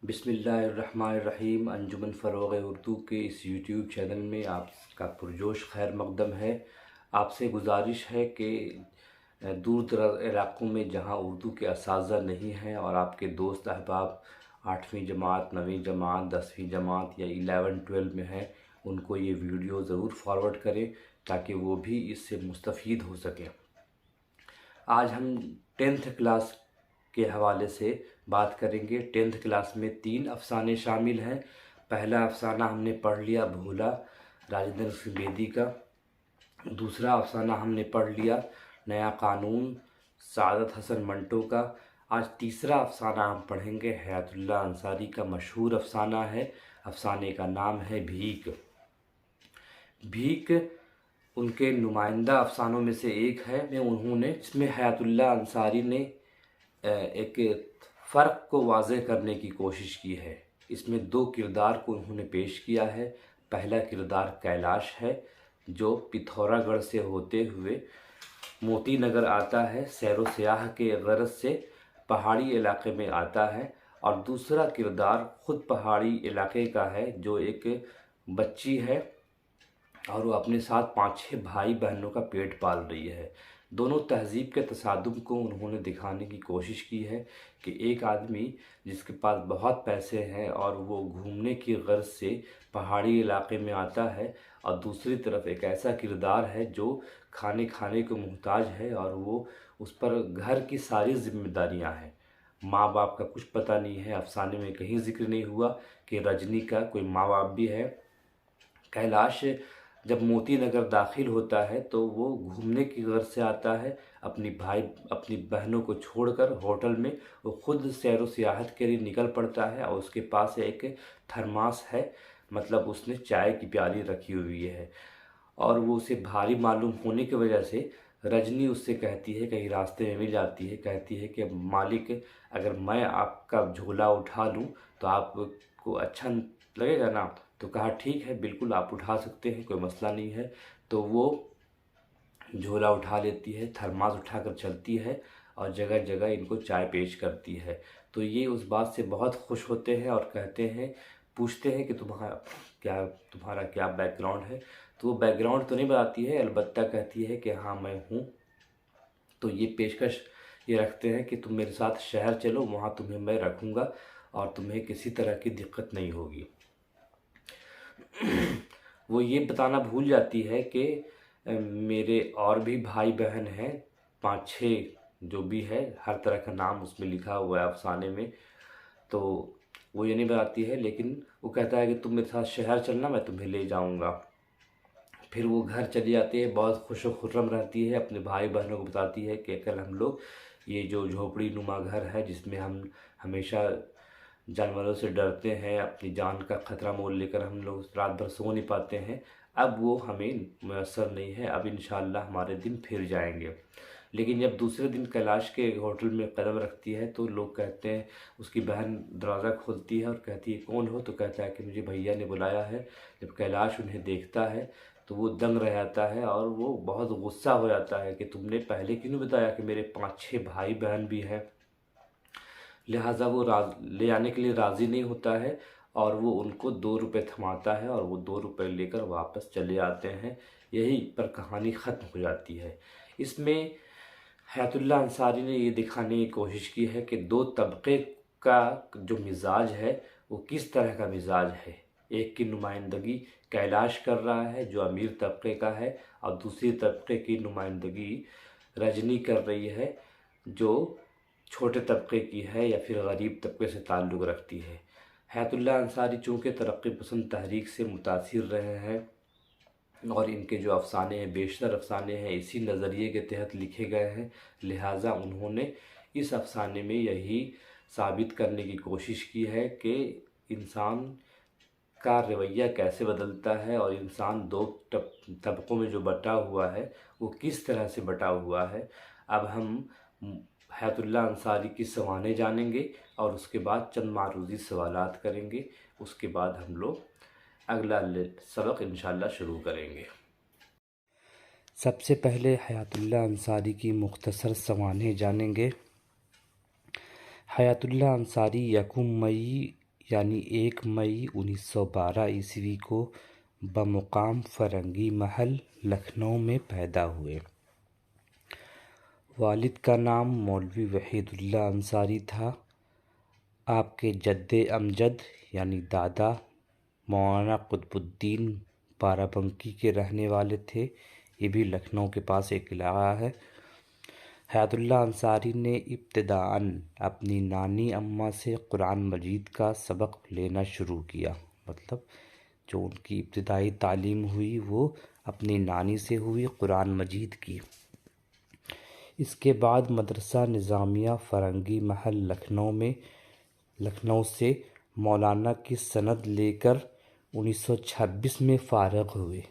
बिस्मिल्लाहिर्रहमानिर्रहीम। अंजुमन फ़रोग़ उर्दू के इस यूट्यूब चैनल में आपका पुरजोश खैर मक़दम है। आपसे गुजारिश है कि दूर दराज़ इलाक़ों में जहाँ उर्दू के असातिज़ा नहीं हैं और आपके दोस्त अहबाब 8वीं जमात, 9वीं जमात, 10वीं जमात या 11-12 में हैं, उनको ये वीडियो ज़रूर फॉरवर्ड करें ताकि वो भी इससे मुस्तफ़ीद हो सकें। आज हम 10th क्लास के हवाले से बात करेंगे। 10th क्लास में 3 अफ़साने शामिल हैं। पहला अफ़साना हमने पढ़ लिया भोला राजेंद्र सिंह बेदी का। दूसरा अफ़साना हमने पढ़ लिया नया कानून सादत हसन मंटो का। आज तीसरा अफ़साना हम पढ़ेंगे हयातुल्लाह अंसारी का मशहूर अफ़साना है। अफ़साने का नाम है भीख। भीख उनके नुमाइंदा अफ़सानों में से एक है। इसमें हयातुल्लाह अंसारी ने एक फ़र्क को वाज़ेह करने की कोशिश की है। इसमें 2 किरदार को उन्होंने पेश किया है। पहला किरदार कैलाश है जो पिथौरागढ़ से होते हुए मोती नगर आता है, सैरो सियाह के गरज से पहाड़ी इलाके में आता है। और दूसरा किरदार ख़ुद पहाड़ी इलाके का है जो एक बच्ची है और वो अपने साथ 5-6 भाई बहनों का पेट पाल रही है। दोनों तहज़ीब के तसादुम को उन्होंने दिखाने की कोशिश की है कि एक आदमी जिसके पास बहुत पैसे हैं और वो घूमने की गर्ज से पहाड़ी इलाके में आता है, और दूसरी तरफ एक ऐसा किरदार है जो खाने को मुहताज है और वो उस पर घर की सारी ज़िम्मेदारियां हैं। माँ बाप का कुछ पता नहीं है। अफ़साने में कहीं ज़िक्र नहीं हुआ कि रजनी का कोई माँ बाप भी है। कैलाश जब मोती नगर दाखिल होता है तो वो घूमने की गर्ज से आता है। अपनी बहनों को छोड़कर होटल में वो ख़ुद सैर व सियाहत के लिए निकल पड़ता है और उसके पास एक थर्मास है, मतलब उसने चाय की प्याली रखी हुई है। और वो उसे भारी मालूम होने की वजह से रजनी उससे कहती है, कहीं रास्ते में मिल जाती है, कहती है कि मालिक, अगर मैं आपका झोला उठा लूँ तो आपको अच्छा लगेगा ना? तो कहा ठीक है, बिल्कुल आप उठा सकते हैं, कोई मसला नहीं है। तो वो झोला उठा लेती है, थर्मास उठाकर चलती है और जगह जगह इनको चाय पेश करती है। तो ये उस बात से बहुत खुश होते हैं और कहते हैं, पूछते हैं कि तुम्हारा क्या बैकग्राउंड है। तो वो बैकग्राउंड तो नहीं बताती है, अलबत्ता कहती है कि हाँ मैं हूँ। तो ये पेशकश ये रखते हैं कि तुम मेरे साथ शहर चलो, वहाँ तुम्हें मैं रखूँगा और तुम्हें किसी तरह की दिक्कत नहीं होगी। वो ये बताना भूल जाती है कि मेरे और भी भाई बहन हैं, 5-6 जो भी है, हर तरह का नाम उसमें लिखा हुआ है अफ़साने में। तो वो ये नहीं बताती है, लेकिन वो कहता है कि तुम मेरे साथ शहर चलना, मैं तुम्हें ले जाऊंगा। फिर वो घर चली जाती है, बहुत खुश व खुर्रम रहती है, अपने भाई बहनों को बताती है कि कल हम लोग ये जो झोपड़ी नुमा घर है जिसमें हम हमेशा जानवरों से डरते हैं, अपनी जान का ख़तरा मोल लेकर हम लोग रात भर सो नहीं पाते हैं, अब वो हमें मैसर नहीं है। अब इंशाअल्लाह हमारे दिन फिर जाएंगे। लेकिन जब दूसरे दिन कैलाश के होटल में कदम रखती है तो लोग कहते हैं, उसकी बहन दरवाज़ा खोलती है और कहती है कौन हो? तो कहता है कि मुझे भैया ने बुलाया है। जब कैलाश उन्हें देखता है तो वो दंग रह जाता है और वो बहुत गुस्सा हो जाता है कि तुमने पहले क्यों नहीं बताया कि मेरे 5-6 भाई बहन भी हैं। लिहाजा वो ले आने के लिए राज़ी नहीं होता है और वो उनको 2 रुपये थमाता है और वो 2 रुपये लेकर वापस चले आते हैं। यहीं पर कहानी ख़त्म हो जाती है। इसमें हयातुल्लाह अंसारी ने ये दिखाने की कोशिश की है कि 2 तबक़े का जो मिजाज है वो किस तरह का मिजाज है। एक की नुमाइंदगी कैलाश कर रहा है जो अमीर तबक़े का है, और दूसरी तबक़े की नुमाइंदगी रजनी कर रही है जो छोटे तबक़े की है या फिर गरीब तबक़े से ताल्लुक़ रखती है। हयातुल्लाह अंसारी चूँकि तरक्की पसंद तहरीक से मुतासिर रहे हैं और इनके जो अफ़साने हैं, बेशतर अफ़साने हैं इसी नज़रिए के तहत लिखे गए हैं, लिहाजा उन्होंने इस अफ़साने में यही साबित करने की कोशिश की है कि इंसान का रवैया कैसे बदलता है और इंसान 2 तबक़ों में जो बटा हुआ है वो किस तरह से बटा हुआ है। अब हम हयातुल्लाह अंसारी की सवानें जानेंगे और उसके बाद चंद मारूज़ी सवालात करेंगे। उसके बाद हम लोग अगला सबक इंशाअल्लाह शुरू करेंगे। सबसे पहले हयातुल्लाह अंसारी की मुख्तसर सवानें जानेंगे। हयातुल्लाह अंसारी 1 मई یعنی 1 مئی 1912 عیسوی کو بمقام فرنگی محل لکھنؤ میں پیدا ہوئے۔ والد کا نام مولوی وحید اللہ انصاری تھا۔ آپ کے جد امجد یعنی دادا مولانا قطب الدین بارہ بنکی کے رہنے والے تھے۔ یہ بھی لکھنؤ کے پاس ایک علاقہ ہے۔ حیات اللہ انصاری نے ابتداءً اپنی نانی اماں سے قرآن مجید کا سبق لینا شروع کیا، مطلب جو ان کی ابتدائی تعلیم ہوئی وہ اپنی نانی سے ہوئی قرآن مجید کی۔ اس کے بعد مدرسہ نظامیہ فرنگی محل لکھنؤ سے مولانا کی سند لے کر 1926 میں فارغ ہوئے۔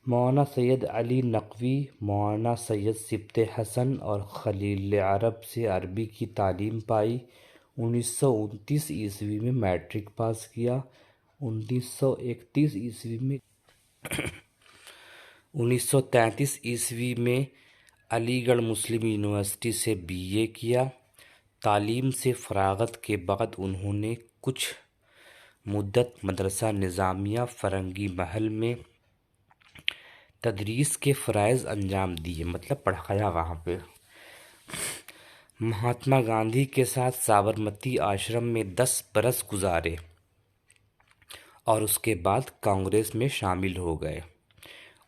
مولانا سید علی نقوی، مولانا سید سبط حسن اور خلیل عرب سے عربی کی تعلیم پائی۔ 1929 عیسوی میں میٹرک پاس کیا۔ 1933 عیسوی میں علی گڑھ مسلم یونیورسٹی سے BA کیا۔ تعلیم سے فراغت کے بعد انہوں نے کچھ مدت مدرسہ نظامیہ فرنگی محل میں تدریس کے فرائض انجام دیے، مطلب پڑھایا وہاں پہ۔ مہاتما گاندھی کے ساتھ سابرمتی آشرم میں 10 برس گزارے اور اس کے بعد کانگریس میں شامل ہو گئے۔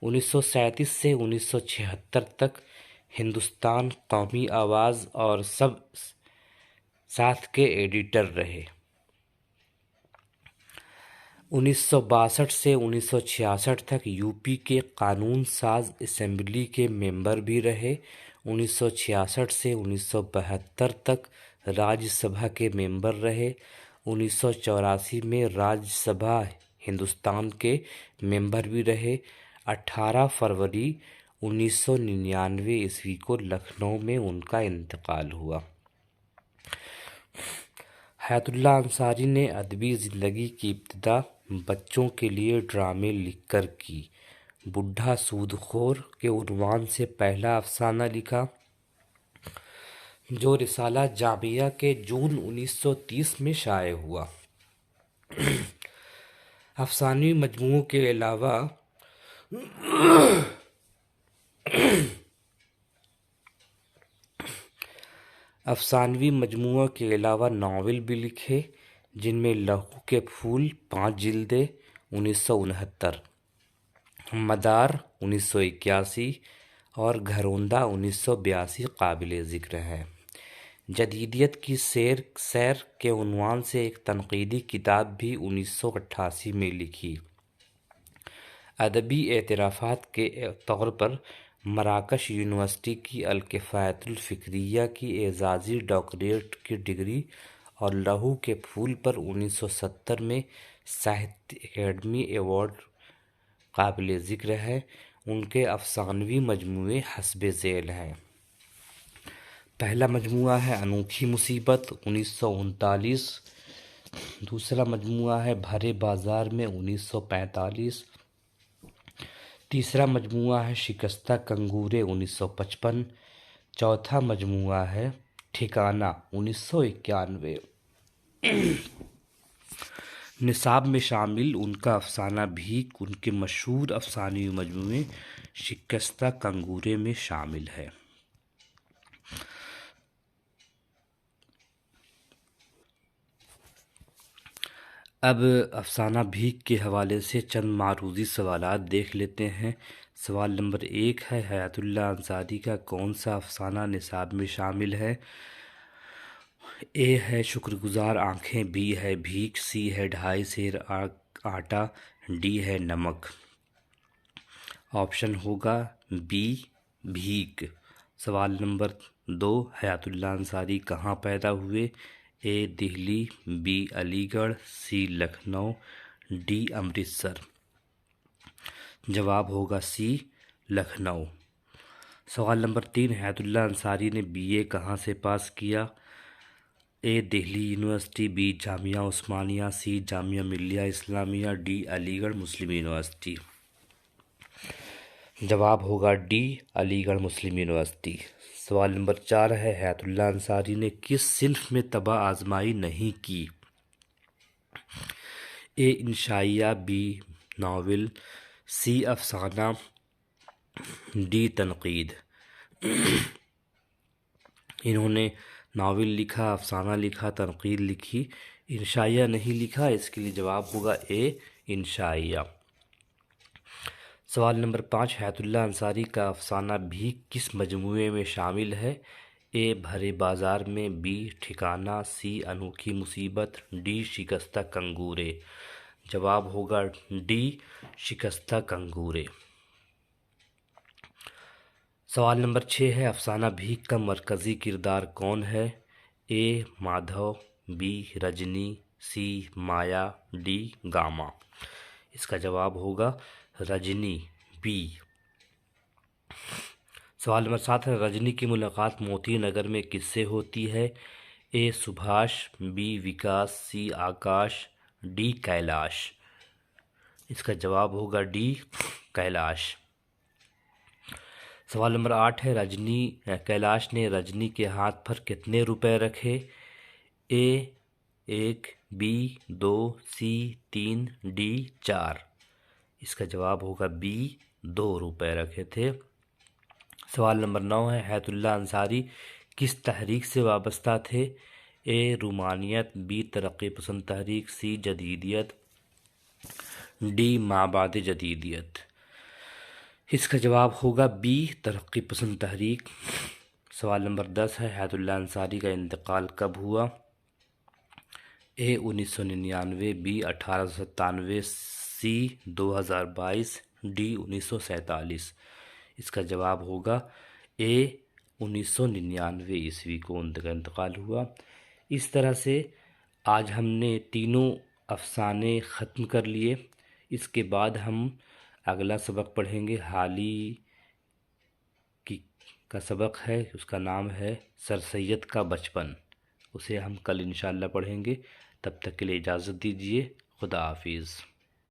1937 سے 1976 تک ہندوستان قومی آواز اور سب ساتھ کے ایڈیٹر رہے۔ 1962 سے 1966 تک UP کے قانون ساز اسمبلی کے ممبر بھی رہے۔ 1966 سے 1972 تک راجیہ سبھا کے ممبر رہے۔ 1984 میں راجیہ سبھا ہندوستان کے ممبر بھی رہے۔ 18 فروری 1999 عیسوی کو لکھنؤ میں ان کا انتقال ہوا۔ حیات اللہ انصاری نے ادبی زندگی کی ابتدا بچوں کے لیے ڈرامے لکھ کر کی۔ بوڑھا سود خور کے عنوان سے پہلا افسانہ لکھا، جو رسالہ جامعہ کے جون 1930 میں شائع ہوا۔ افسانوی مجموعوں کے علاوہ ناول بھی لکھے، جن میں لہو کے پھول 5 جلدیں 1969، مدار 1981 اور گھروندہ 1982 قابل ذکر ہیں۔ جدیدیت کی سیر کے عنوان سے ایک تنقیدی کتاب بھی 1988 میں لکھی۔ ادبی اعترافات کے طور پر مراکش یونیورسٹی کی الکفایۃ الفکریہ کی اعزازی ڈاکٹریٹ کی ڈگری اور لہو کے پھول پر 1970 میں ساہتیہ اکیڈمی ایوارڈ قابل ذکر ہے۔ ان کے افسانوی مجموعے حسب ذیل ہیں۔ پہلا مجموعہ ہے انوکھی مصیبت 1939، دوسرا مجموعہ ہے بھرے بازار میں 1945، تیسرا مجموعہ ہے شکستہ کنگورے 1955، چوتھا مجموعہ ہے ٹھکانہ 1991۔ نصاب میں شامل ان کا افسانہ بھیک ان کے مشہور افسانوی مجموعے شکستہ کنگورے میں شامل ہے۔ اب افسانہ بھیک کے حوالے سے چند معروضی سوالات دیکھ لیتے ہیں۔ سوال نمبر 1 ہے، حیات اللہ انصاری کا کون سا افسانہ نصاب میں شامل ہے؟ A ہے شکر گزار آنکھیں، B ہے بھیک، C ہے 2.5 سیر آٹا، D ہے نمک۔ آپشن ہوگا B بھیک۔ سوال نمبر 2، حیات اللہ انصاری کہاں پیدا ہوئے؟ A دہلی، B علی گڑھ، C لکھنؤ، D امرتسر۔ جواب ہوگا C لکھنؤ۔ سوال نمبر 3، حیات اللہ انصاری نے BA کہاں سے پاس کیا؟ A Delhi university, B Jamia Osmania, C Jamia Millia Islamia, D علی گڑھ مسلم یونیورسٹی۔ جواب ہوگا D علی گڑھ مسلم یونیورسٹی۔ سوال نمبر 4 ہے حیات اللہ انصاری نے کس صنف میں طبع آزمائی نہیں کی؟ اے انشائیہ، بی ناول، سی افسانہ، ڈی تنقید۔ انہوں نے ناول لکھا، افسانہ لکھا، تنقید لکھی، انشائیہ نہیں لکھا، اس کے لیے جواب ہوگا اے انشائیہ۔ سوال نمبر 5 حیات اللہ انصاری کا افسانہ بھی کس مجموعے میں شامل ہے؟ اے بھرے بازار میں، بی ٹھکانہ، سی انوکھی مصیبت، ڈی شکستہ کنگورے۔ جواب ہوگا ڈی شکستہ کنگورے۔ سوال نمبر 6 ہے افسانہ بھیک کا مرکزی کردار کون ہے؟ A Madhu, B Rajni, C Maya, D Gama. اس کا جواب ہوگا رجنی، بی۔ سوال نمبر 7 ہے رجنی کی ملاقات موتی نگر میں کس سے ہوتی ہے؟ اے سبھاش، B Vikas, C Akash, D Kailash. اس کا جواب ہوگا ڈی کیلاش۔ سوال نمبر 8 ہے کیلاش نے رجنی کے ہاتھ پر کتنے روپے رکھے؟ اے 1، بی 2، سی 3، ڈی 4۔ اس کا جواب ہوگا بی 2 روپے رکھے تھے۔ سوال نمبر 9 ہے حیات اللہ انصاری کس تحریک سے وابستہ تھے؟ اے رومانیت، بی ترقی پسند تحریک، سی جدیدیت، ڈی مابعد جدیدیت۔ اس کا جواب ہوگا بی ترقی پسند تحریک۔ سوال نمبر 10 ہے حیات اللہ انصاری کا انتقال کب ہوا؟ اے 1999، بی 1897، سی 2022، ڈی 1947۔ اس کا جواب ہوگا اے 1999 عیسوی کو ان کا انتقال ہوا۔ اس طرح سے آج ہم نے تینوں افسانے ختم کر لیے۔ اس کے بعد ہم اگلا سبق پڑھیں گے حالی کا سبق ہے، اس کا نام ہے سر سید کا بچپن۔ اسے ہم کل انشاءاللہ پڑھیں گے۔ تب تک کے لیے اجازت دیجیے، خدا حافظ۔